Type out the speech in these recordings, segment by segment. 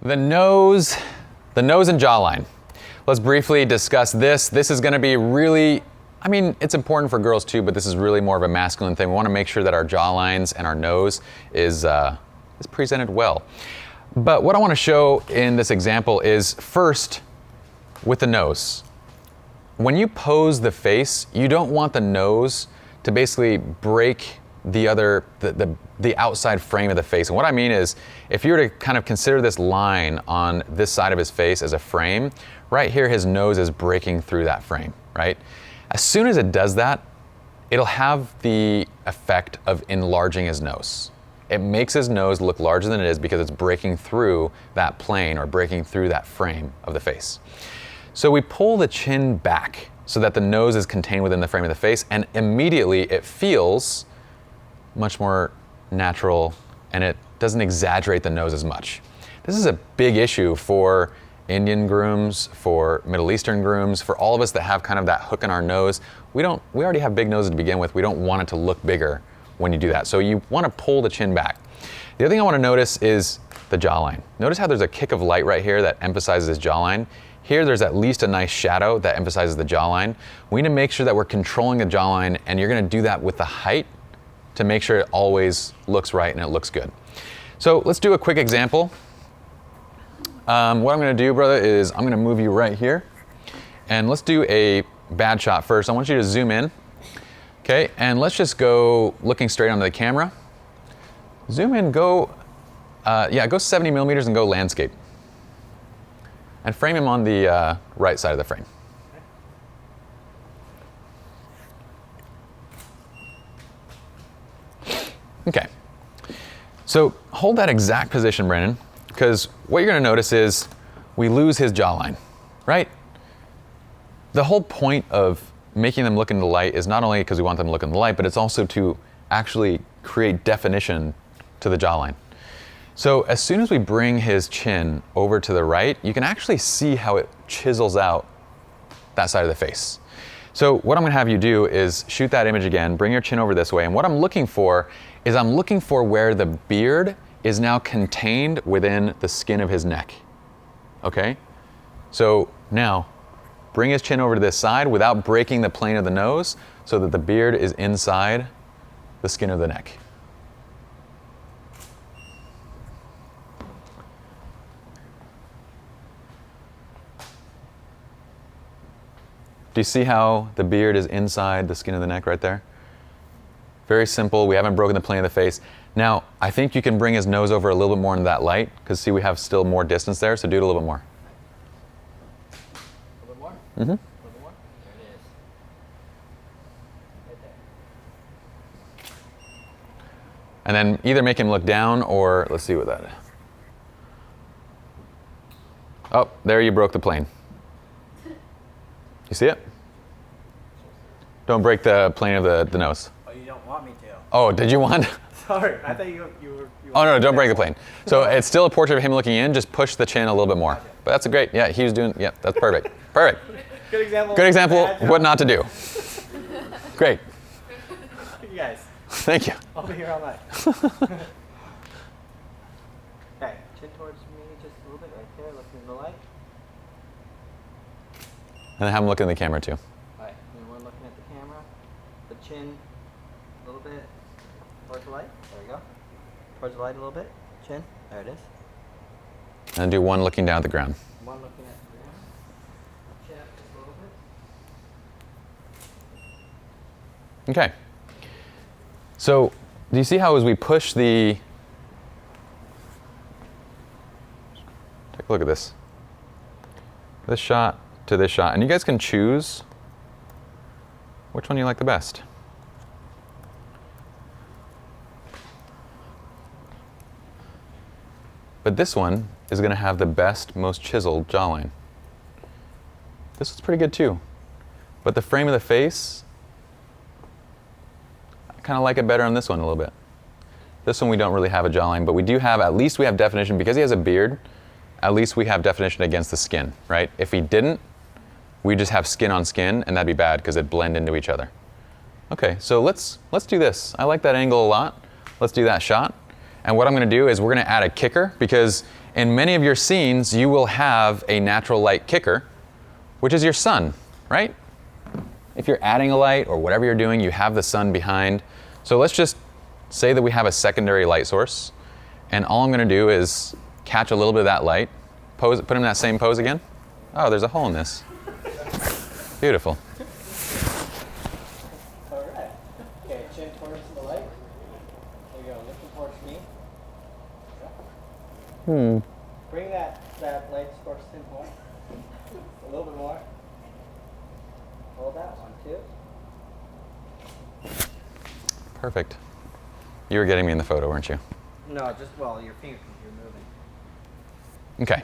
The nose and jawline. Let's briefly discuss this. This is gonna be really, I mean, it's important for girls too, but this is really more of a masculine thing. We wanna make sure that our jawlines and our nose is presented well. But what I wanna show in this example is first, with the nose. When you pose the face, you don't want the nose to basically break the outside frame of the face. And what I mean is, if you were to kind of consider this line on this side of his face as a frame, right here his nose is breaking through that frame, right? As soon as it does that, it'll have the effect of enlarging his nose. It makes his nose look larger than it is because it's breaking through that plane or breaking through that frame of the face. So we pull the chin back so that the nose is contained within the frame of the face, and immediately it feels much more natural and it doesn't exaggerate the nose as much. This is a big issue for Indian grooms, for Middle Eastern grooms, for all of us that have kind of that hook in our nose. We already have big noses to begin with. We don't want it to look bigger when you do that. So you want to pull the chin back. The other thing I want to notice is the jawline. Notice how there's a kick of light right here that emphasizes his jawline. Here there's at least a nice shadow that emphasizes the jawline. We need to make sure that we're controlling the jawline, and you're going to do that with the height to make sure it always looks right and it looks good. So let's do a quick example. What I'm gonna do, brother, is I'm gonna move you right here. And let's do a bad shot first. I want you to zoom in. Okay, and let's just go looking straight onto the camera. Zoom in, go 70 millimeters and go landscape. And frame him on the right side of the frame. Okay, so hold that exact position, Brandon, because what you're gonna notice is we lose his jawline, right? The whole point of making them look in the light is not only because we want them to look in the light, but it's also to actually create definition to the jawline. So as soon as we bring his chin over to the right, you can actually see how it chisels out that side of the face. So what I'm gonna have you do is shoot that image again, bring your chin over this way, and what I'm looking for is where the beard is now contained within the skin of his neck, okay? So now, bring his chin over to this side without breaking the plane of the nose so that the beard is inside the skin of the neck. Do you see how the beard is inside the skin of the neck right there? Very simple. We haven't broken the plane of the face. Now, I think you can bring his nose over a little bit more into that light, because see, we have still more distance there, so do it a little bit more. A little bit more? Mm-hmm. A little bit more? There it is. Right there. And then either make him look down or, let's see what that is. Oh, there you broke the plane. You see it? Don't break the plane of the nose. Oh, you don't want me to? Oh, did you want? Sorry, I thought you were. Oh no, don't break the plane. So it's still a portrait of him looking in, just push the chin a little bit more. Gotcha. But that's great, yeah, he was doing, yeah, that's perfect. Perfect. Good example. Good example, what not to do. Great. You guys. Thank you. I'll be here all night. Okay, chin towards me just a little bit right there, looking in the light. And have him look in the camera too. Alright, and we're looking at the camera. The chin a little bit towards the light. There we go. Towards the light a little bit. Chin. There it is. And do one looking down at the ground. One looking at the ground. Chin up just a little bit. Okay. So, do you see how as we push the... Take a look at this. This shot to this shot. And you guys can choose which one you like the best. But this one is going to have the best, most chiseled jawline. This one's pretty good too. But the frame of the face, I kind of like it better on this one a little bit. This one we don't really have a jawline, but we do have, at least we have definition. Because he has a beard, at least we have definition against the skin, right? If he didn't, we just have skin on skin, and that'd be bad because it'd blend into each other. Okay, so let's do this. I like that angle a lot. Let's do that shot. And what I'm gonna do is we're gonna add a kicker, because in many of your scenes, you will have a natural light kicker, which is your sun, right? If you're adding a light or whatever you're doing, you have the sun behind. So let's just say that we have a secondary light source, and all I'm gonna do is catch a little bit of that light, pose, put him in that same pose again. Oh, there's a hole in this. Beautiful. All right. Okay, chin towards the light. There you go, looking towards me. Bring that light source in more. A little bit more. Hold that one, too. Perfect. You were getting me in the photo, weren't you? No, just, well, your fingers, you're moving. Okay.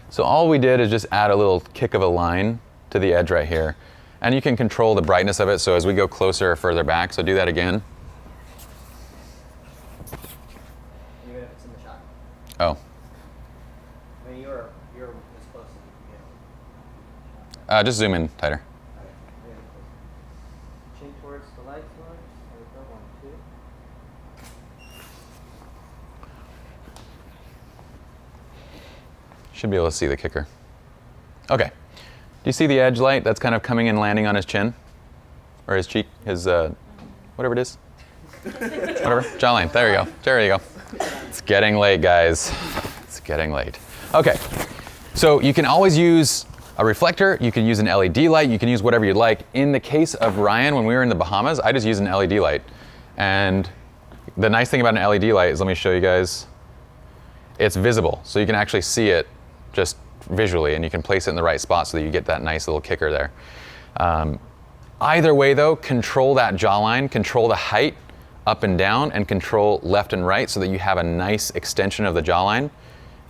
So all we did is just add a little kick of a line to the edge right here. And you can control the brightness of it, so as we go closer or further back, so do that again. Even if it's in the shot. Oh. I mean, you're as close as you can get. Just zoom in tighter. Okay, really close. Chin towards the light source. There we go, 1, 2. Should be able to see the kicker. Okay. Do you see the edge light that's kind of coming and landing on his chin? Or his cheek, his, whatever it is? Whatever, jawline, there you go, there you go. It's getting late, guys. It's getting late. Okay, so you can always use a reflector, you can use an LED light, you can use whatever you'd like. In the case of Ryan, when we were in the Bahamas, I just used an LED light. And the nice thing about an LED light is, let me show you guys, it's visible, so you can actually see it just visually, and you can place it in the right spot so that you get that nice little kicker there. Either way though, control that jawline, control the height up and down, and control left and right so that you have a nice extension of the jawline,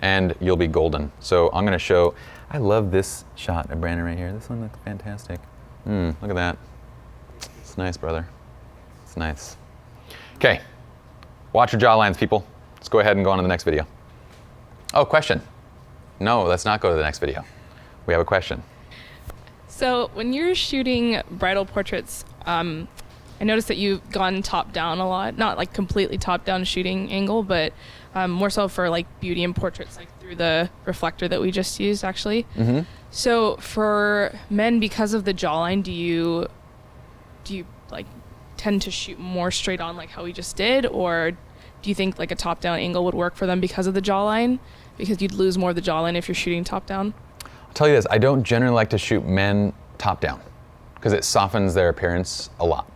and you'll be golden. So I'm gonna show, I love this shot of Brandon right here. This one looks fantastic. Look at that. It's nice, brother. It's nice. Okay, watch your jawlines, people. Let's go ahead and go on to the next video. Oh, question. No, let's not go to the next video. We have a question. So when you're shooting bridal portraits, I noticed that you've gone top down a lot, not like completely top down shooting angle, but more so for like beauty and portraits, like through the reflector that we just used actually. Mm-hmm. So for men, because of the jawline, do you like tend to shoot more straight on like how we just did, or do you think like a top down angle would work for them because of the jawline? Because you'd lose more of the jawline if you're shooting top down? I'll tell you this, I don't generally like to shoot men top down because it softens their appearance a lot.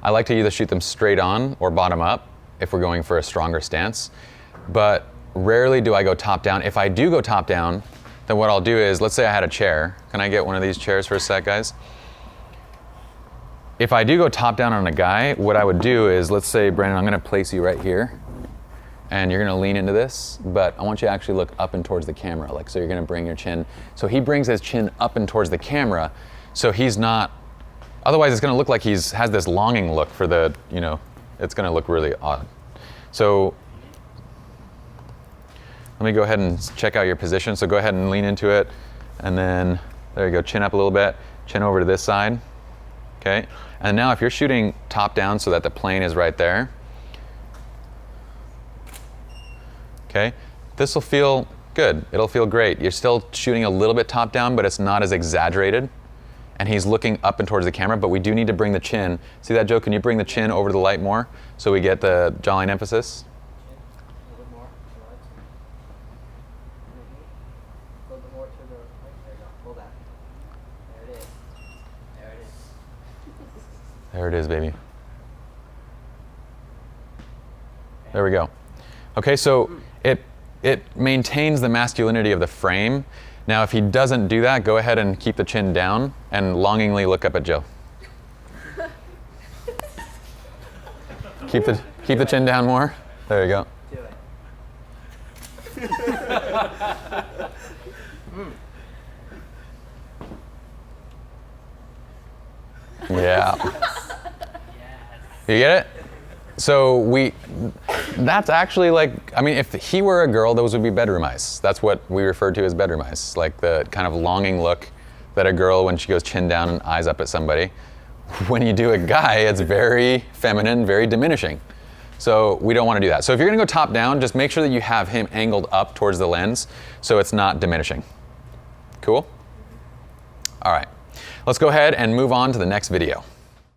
I like to either shoot them straight on or bottom up if we're going for a stronger stance, but rarely do I go top down. If I do go top down, then what I'll do is, let's say I had a chair. Can I get one of these chairs for a sec, guys? If I do go top down on a guy, what I would do is, let's say, Brandon, I'm gonna place you right here, and you're gonna lean into this, but I want you to actually look up and towards the camera, like, so you're gonna bring your chin. So he brings his chin up and towards the camera, so he's not, otherwise it's gonna look like has this longing look for the, you know, it's gonna look really odd. So let me go ahead and check out your position. So go ahead and lean into it, and then, there you go, chin up a little bit, chin over to this side, okay? And now if you're shooting top down so that the plane is right there, okay, this will feel good. It'll feel great. You're still shooting a little bit top down, but it's not as exaggerated. And he's looking up and towards the camera, but we do need to bring the chin. See that, Joe? Can you bring the chin over to the light more so we get the jawline emphasis? A little bit more. A little bit more to the right. There you go. Hold that. There it is. There it is. There it is, baby. There we go. Okay, so it maintains the masculinity of the frame. Now, if he doesn't do that, go ahead and keep the chin down and longingly look up at Joe. keep the chin down more. There you go. Do it. Yeah. You get it? So that's actually like, I mean, if he were a girl, those would be bedroom eyes. That's what we refer to as bedroom eyes, like the kind of longing look that a girl, when she goes chin down and eyes up at somebody. When you do a guy, it's very feminine, very diminishing. So we don't want to do that. So if you're going to go top down, just make sure that you have him angled up towards the lens so it's not diminishing. Cool? All right. Let's go ahead and move on to the next video.